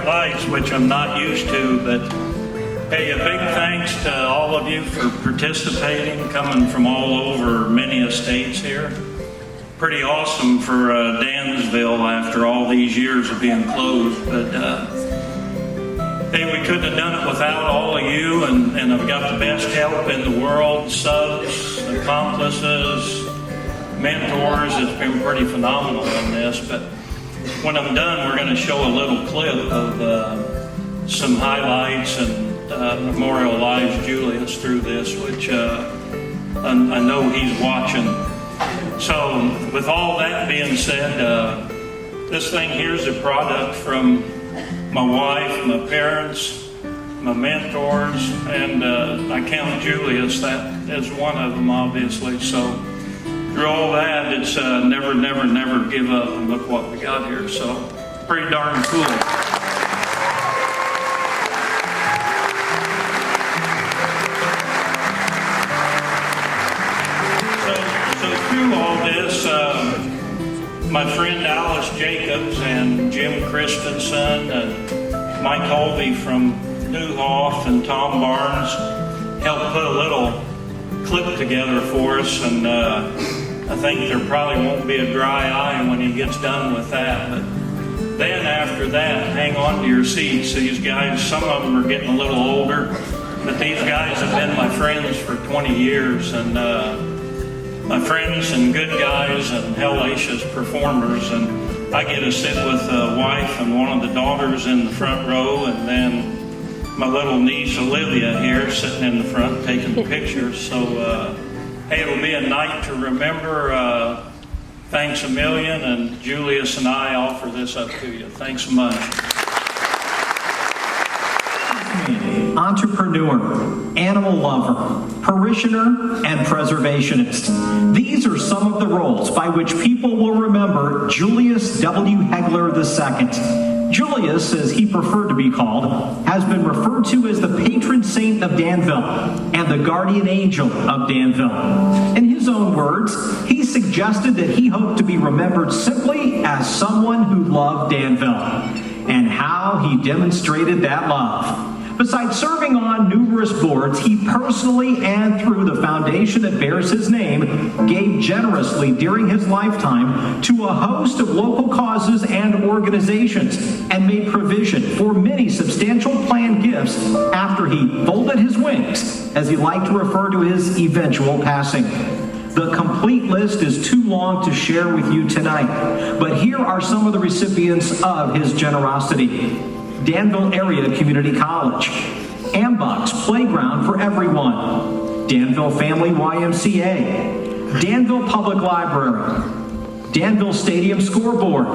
bright lights, which I'm not used to, but hey, a big thanks to all of you for participating, coming from all over many estates here. Pretty awesome for Dansville after all these years of being closed, but hey, we couldn't have done it without all of you, and I've got the best help in the world, subs, accomplices, mentors. It's been pretty phenomenal in this, but when I'm done, we're going to show a little clip of some highlights and memorialize Julius through this, which I know he's watching. So with all that being said, this thing here is a product from my wife, my parents, my mentors, and I count Julius, that is one of them, obviously. So through all that, it's never, never, never give up, and look what we got here. So pretty darn cool. My friend Alice Jacobs and Jim Christensen and Mike Holvey from Newhoff and Tom Barnes helped put a little clip together for us, and I think there probably won't be a dry eye when he gets done with that. But then after that, hang on to your seats. These guys, some of them are getting a little older, but these guys have been my friends for 20 years, and my friends and good guys and hellacious performers, and I get to sit with the wife and one of the daughters in the front row, and then my little niece Olivia here sitting in the front taking the pictures. So hey, it'll be a night to remember. Thanks a million, and Julius and I offer this up to you. Thanks so much. Entrepreneur, animal lover, parishioner, and preservationist. These are some of the roles by which people will remember Julius W. Hegler II. Julius, as he preferred to be called, has been referred to as the patron saint of Danville and the guardian angel of Danville. In his own words, he suggested that he hoped to be remembered simply as someone who loved Danville, and how he demonstrated that love. Besides serving on numerous boards, he personally and through the foundation that bears his name gave generously during his lifetime to a host of local causes and organizations, and made provision for many substantial planned gifts after he folded his wings, as he liked to refer to his eventual passing. The complete list is too long to share with you tonight, but here are some of the recipients of his generosity. Danville Area Community College, Ambuck's Playground for Everyone, Danville Family YMCA, Danville Public Library, Danville Stadium Scoreboard.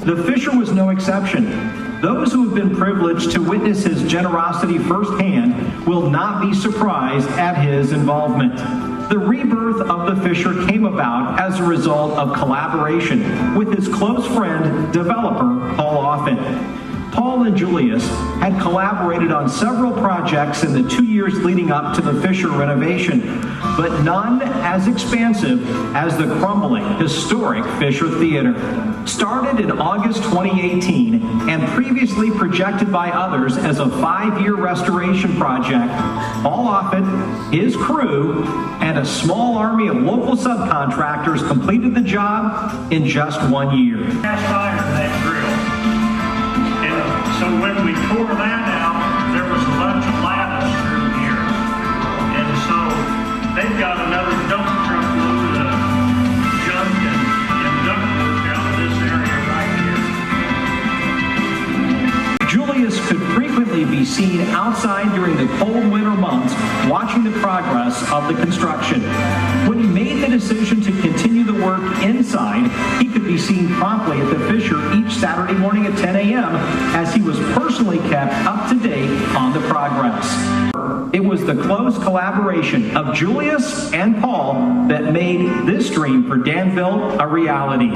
The Fischer was no exception. Those who have been privileged to witness his generosity firsthand will not be surprised at his involvement. The rebirth of the Fischer came about as a result of collaboration with his close friend, developer Paul Offit. Paul and Julius had collaborated on several projects in the 2 years leading up to the Fischer renovation, but none as expansive as the crumbling, historic Fischer Theatre. Started in August 2018 and previously projected by others as a 5-year restoration project, Paul Offit, his crew, and a small army of local subcontractors completed the job in just 1 year. Cast iron that grill. So when we tore that out, there was a bunch of lattice through here. And so they've got another dump truck load of junk and ductwork out of this area right here. Julius could frequently be seen outside during the cold winter months watching the progress of the construction. When he made the decision to continue the work inside, he could be seen promptly at the Fischer each Saturday morning at 10 a.m. as he was personally kept up to date on the progress. It was the close collaboration of Julius and Paul that made this dream for Danville a reality.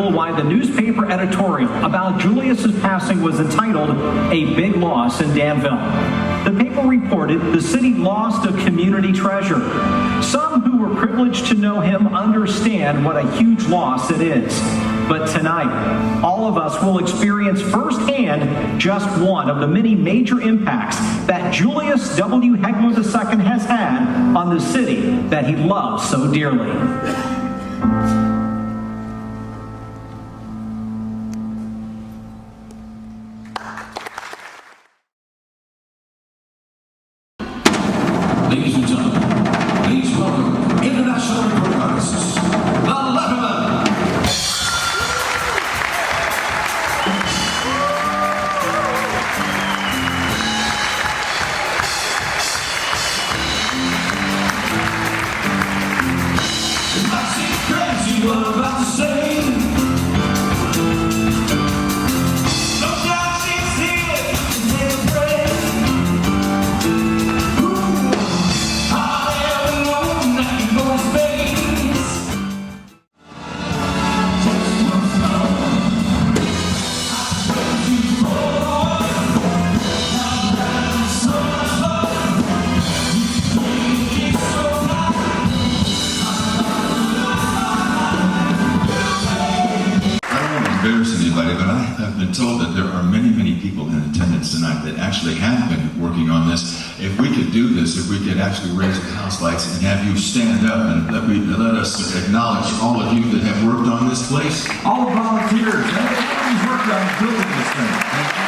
incredible why the newspaper editorial about Julius's passing was entitled "A Big Loss in Danville." The paper reported the city lost a community treasure. Some who were privileged to know him understand what a huge loss it is. But tonight, all of us will experience firsthand just one of the many major impacts that Julius W. Hegler II has had on the city that he loves so dearly. Ladies and gentlemen, please welcome international recording artists, the Letterman. It might seem crazy what I'm about to say. Sometimes it's here and then pray. Anybody, but I have been told that there are many, many people in attendance tonight that actually have been working on this. If we could do this, if we could actually raise the house lights and have you stand up and let us acknowledge all of you that have worked on this place. All the volunteers, everybody's worked on building this thing. Thank you.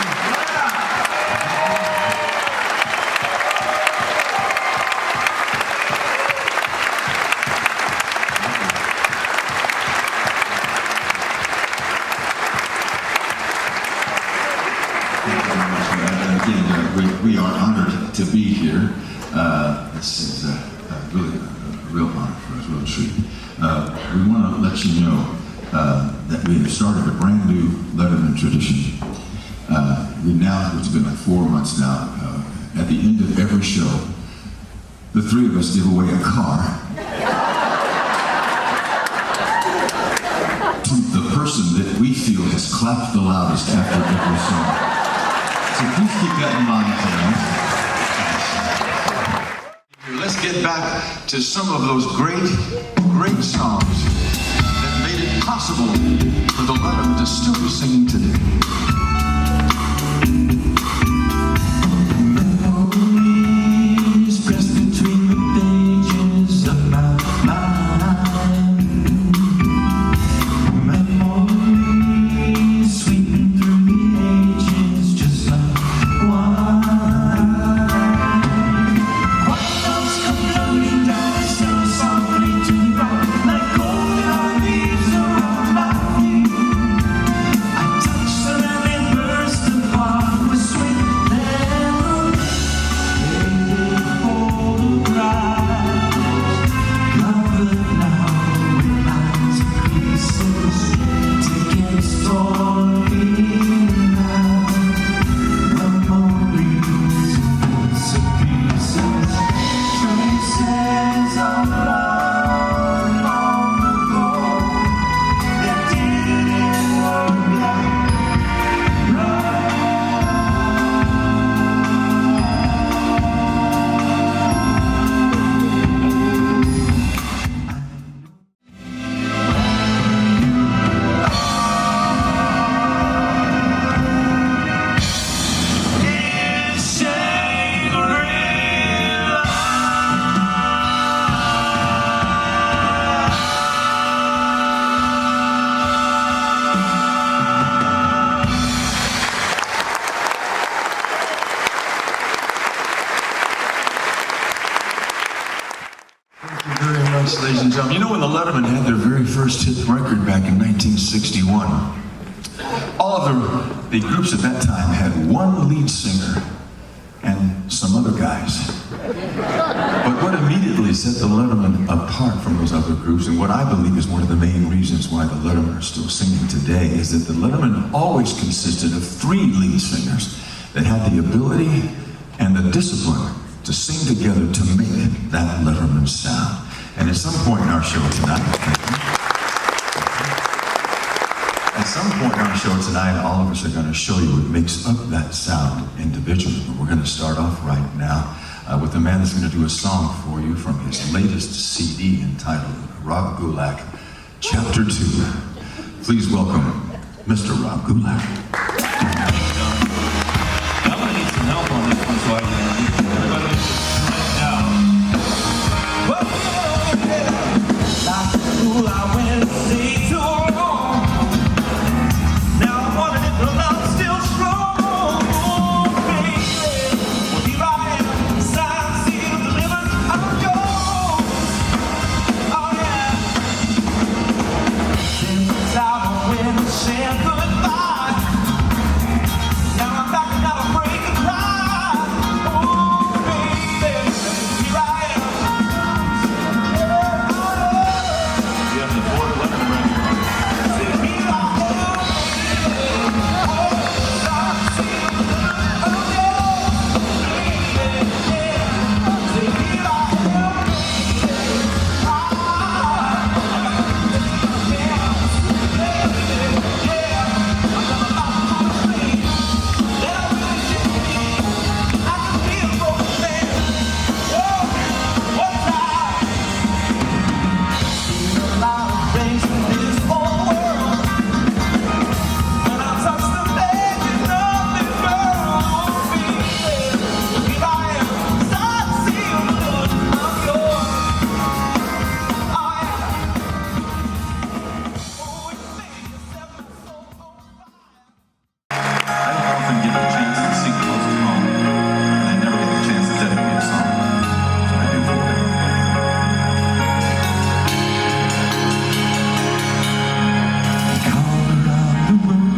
We are honored to be here. This is really a real honor for us, real treat. We want to let you know that we have started a brand new Letterman tradition. It's been like 4 months now. At the end of every show, the three of us give away a car to the person that we feel has clapped the loudest after every song. So please keep that in mind tonight. Let's get back to some of those great, great songs that made it possible for the Letterman to still be singing today. Memories pressed between the pages of my mind. Memories sweeping through the ages just like wine. White clouds come floating down, still softly to the right, like golden leaves around my feet. I touch them and they burst apart with sweet memories. Faded photographs, covered now with lines and pieces. Tickets talking now. Memories and bits of pieces. Traces of love long ago that didn't work out right. It's Shangri-La. Thank you very much, ladies and gentlemen. You know, when the Letterman had their very first hit record back in 1961, all of the groups at that time had one lead singer and some other guys. But what immediately set the Letterman apart from those other groups, and what I believe is one of the main reasons why the Letterman are still singing today, is that the Letterman always consisted of three lead singers that had the ability and the discipline to sing together to make that Letterman sound. And at some point in our show tonight, some point in our show tonight, all of us are going to show you what makes up that sound individually. But we're going to start off right now with a man that's going to do a song for you from his latest CD entitled Rob Gulak, Chapter 2. Please welcome Mr. Rob Gulak. I'm gonna need some help on this one, so I can everybody sit down. Like a fool, I went and stayed too long. Now I'm wondering if the love's still strong, baby. Well, here I am, signed, sealed, delivered, I'm yours. Oh yeah. Since I went and said goodbye, now I'm back and not afraid to cry. Oh, baby, here I am. You have the fourth letter right here. Say, here I am. Oh, signed, sealed, oh, yeah. Say, here I am. I don't often get the chance to sing close to home, and I never get the chance to dedicate a song. So I do for you. Call around the room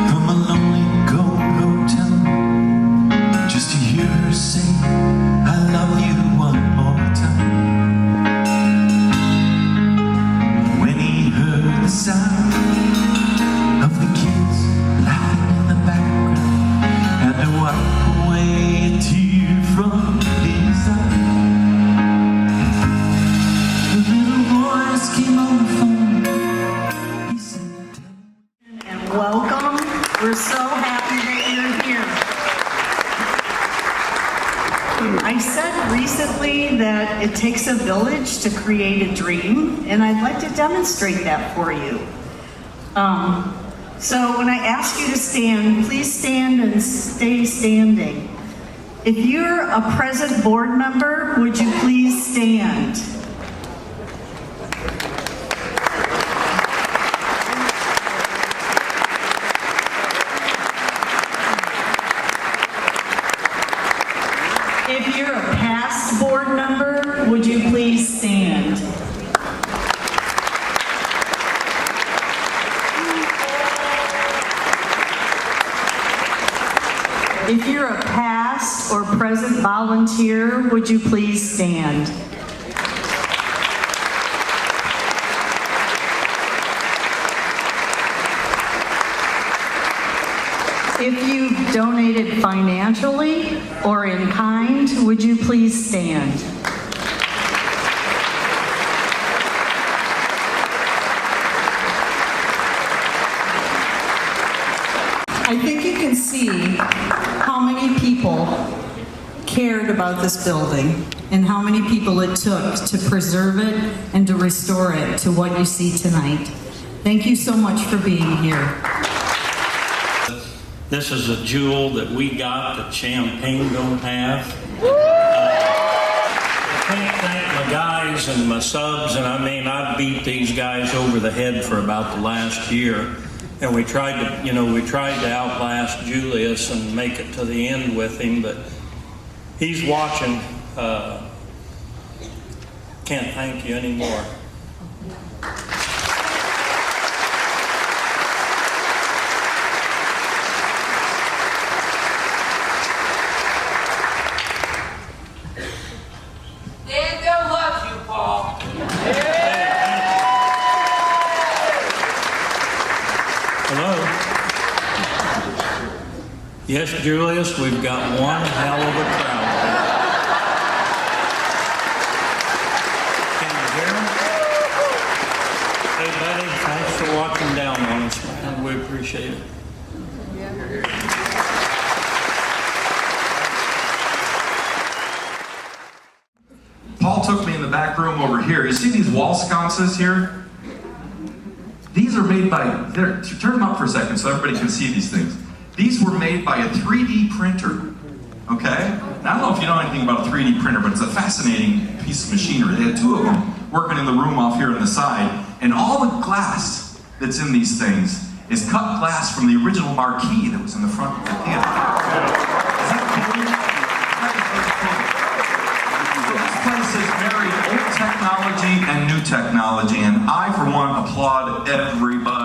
from a lonely cold hotel, just to hear her say, I love you one more time. When he heard the sound of the kids laughing in the background, had to wipe away a tear from his eye. The little voice came on the phone. He said, And welcome. We're so happy that you're here. I said recently that it takes a village to create a dream, and I'd like to demonstrate that for you. So when I ask you to stand, please stand and stay standing. If you're a present board member, would you please stand? If you're a past board member, would you please stand? If you're a past or present volunteer, would you please stand? If you've donated financially or in kind, would you please stand? I think you can see how many people cared about this building and how many people it took to preserve it and to restore it to what you see tonight. Thank you so much for being here. This is a jewel that we got that Champaign don't have. I can't thank my guys and my subs, and I mean, I've beat these guys over the head for about the last year. And we tried to outlast Julius and make it to the end with him, but he's watching. Can't thank you anymore. Dad loves you, Paul. Hello? Yes, Julius, we've got one hell of a crowd. Can you hear me? Hey, buddy, thanks for watching down on We appreciate it. Paul took me in the back room over here. You see these wall sconces here? These are made by, turn them up for a second so everybody can see these things. These were made by a 3D printer, okay? Now, I don't know if you know anything about a 3D printer, but it's a fascinating piece of machinery. They had two of them working in the room off here on the side, and all the glass that's in these things is cut glass from the original marquee that was in the front of the theater. Is that cool? That is very cool. This place has married old technology and new technology, and I, for one, applaud everybody